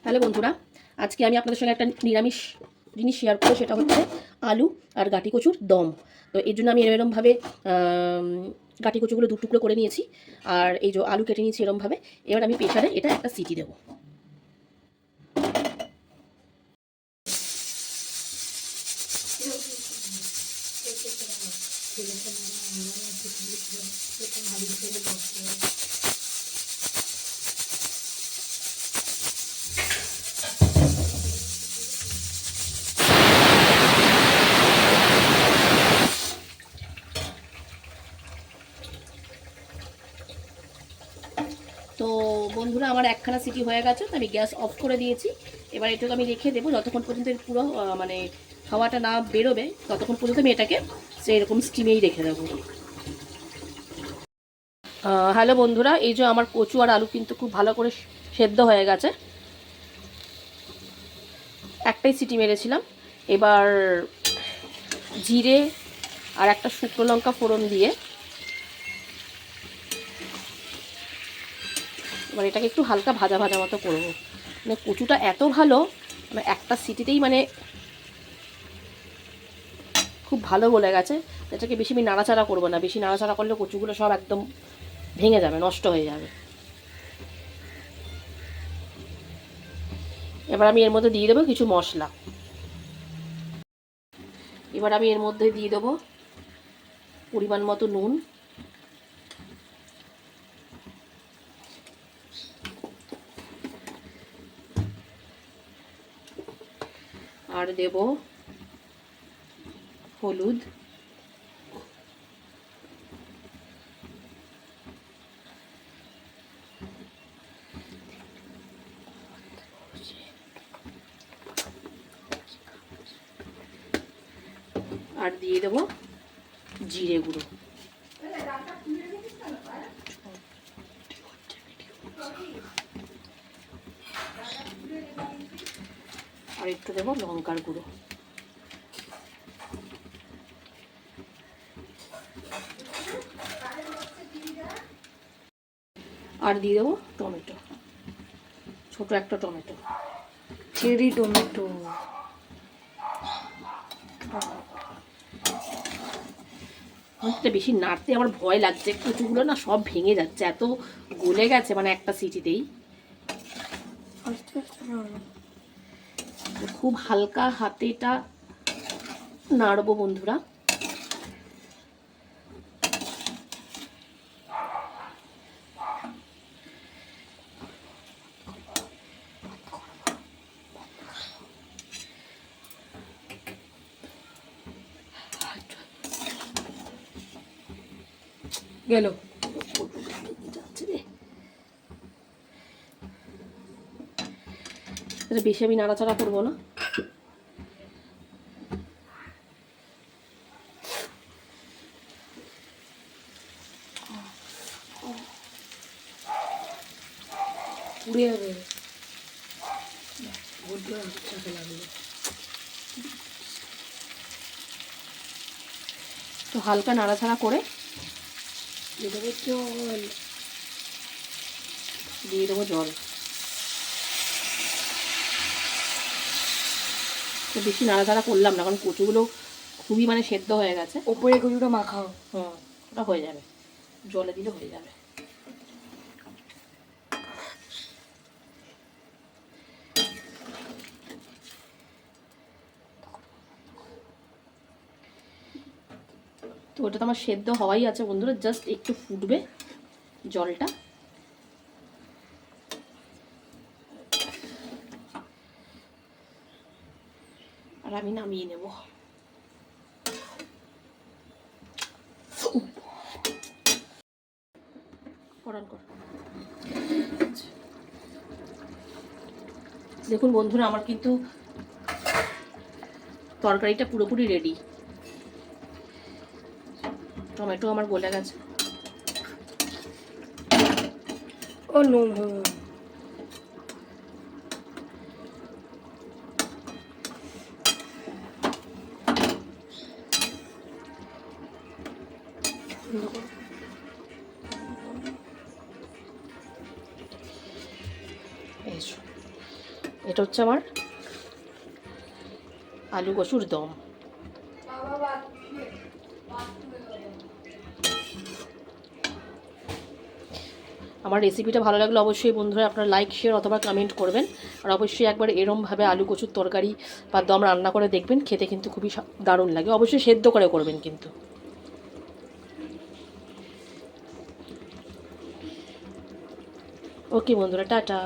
Hello বন্ধুরা, আজকে আমি আপনাদের সঙ্গে একটা নিরামিষ জিনিস শেয়ার করবো, সেটা হচ্ছে আলু আর গাটি কচুর দম। তো এর জন্য আমি এরমভাবে গাটি কচুগুলো দু টুকরো করে নিয়েছি, আর এই যে আলু কেটে নিয়েছি এরমভাবে। এবার আমি প্রেশারে এটা একটা সিটি দেবো। তো বন্ধুরা, আমার একখানা সিটি হয়ে গেছে, তো আমি গ্যাস অফ করে দিয়েছি। এবার এটাকে আমি রেখে দেবো যতক্ষণ পর্যন্ত এর পুরো মানে হাওয়াটা না বেরোবে, ততক্ষণ পর্যন্ত আমি এটাকে সেরকম স্টিমেই রেখে দেবো। হ্যালো বন্ধুরা, এই যে আমার কচু আর আলু কিন্তু খুব ভালো করে সেদ্ধ হয়ে গেছে। একটাই সিটি মেরেছিলাম। এবার জিরে আর একটা শুকনো লঙ্কা ফোড়ন দিয়ে এবার এটাকে একটু হালকা ভাজা ভাজা মতো করবো। মানে কচুটা এত ভালো, মানে একটা সিটিতেই মানে খুব ভালো গলে গেছে। এটাকে বেশি আমি নাড়াচাড়া করবো না, বেশি নাড়াচাড়া করলে কচুগুলো সব একদম ভেঙে যাবে, নষ্ট হয়ে যাবে। এবার আমি এর মধ্যে দিয়ে দেবো কিছু মশলা। এবার আমি এর মধ্যে দিয়ে দেবো পরিমাণ মতো নুন, আর দেব হলুদ, আর দিয়ে দেবো জিরে গুঁড়ো। আর একটু দেবো লঙ্কার গুঁড়ো। আর দিয়ে দেবো টমেটো, ছোট একটা টমেটো, চেরি টমেটো। বেশি নাড়তে আমার ভয় লাগছে, কচুগুলো না সব ভেঙে যাচ্ছে, এত গলে গেছে মানে একটা সিটিতেই। খুব হালকা হাতে এটা নাড়বো বন্ধুরা। গেল বেশি আমি নাড়াচাড়া করবো না। পুড়ে যাবে, চাপে লাগলো। তো হালকা নাড়াচাড়া করে দিয়ে দেবো জল, দিয়ে দেবো জল। তো বেশি নাড়াচাড়া করলাম না, কারণ কচুগুলো খুবই মানে সেদ্ধ হয়ে গেছে। ওপরে কচুটা মাখাও। ওটা হয়ে যাবে, জলে দিলে হয়ে যাবে। তো ওটা তো আমার সেদ্ধ হওয়াই আছে বন্ধুরা, জাস্ট একটু ফুটবে জলটা। আর আমি নামিয়ে নেব। দেখুন বন্ধুরা, আমার কিন্তু তরকারিটা পুরোপুরি রেডি। টমেটো আমার গলে গেছে। ও নো, এটা হচ্ছে আমার আলু কচুর দম। আমার রেসিপিটা ভালো লাগলে অবশ্যই বন্ধুরা আপনারা লাইক শেয়ার অথবা কমেন্ট করবেন। আর অবশ্যই একবার এরমভাবে আলু কচুর তরকারি বা দম রান্না করে দেখবেন, খেতে কিন্তু খুবই দারুণ লাগে। অবশ্যই সেদ্ধ করে করবেন কিন্তু। ওকে বন্ধুরা, টাটা।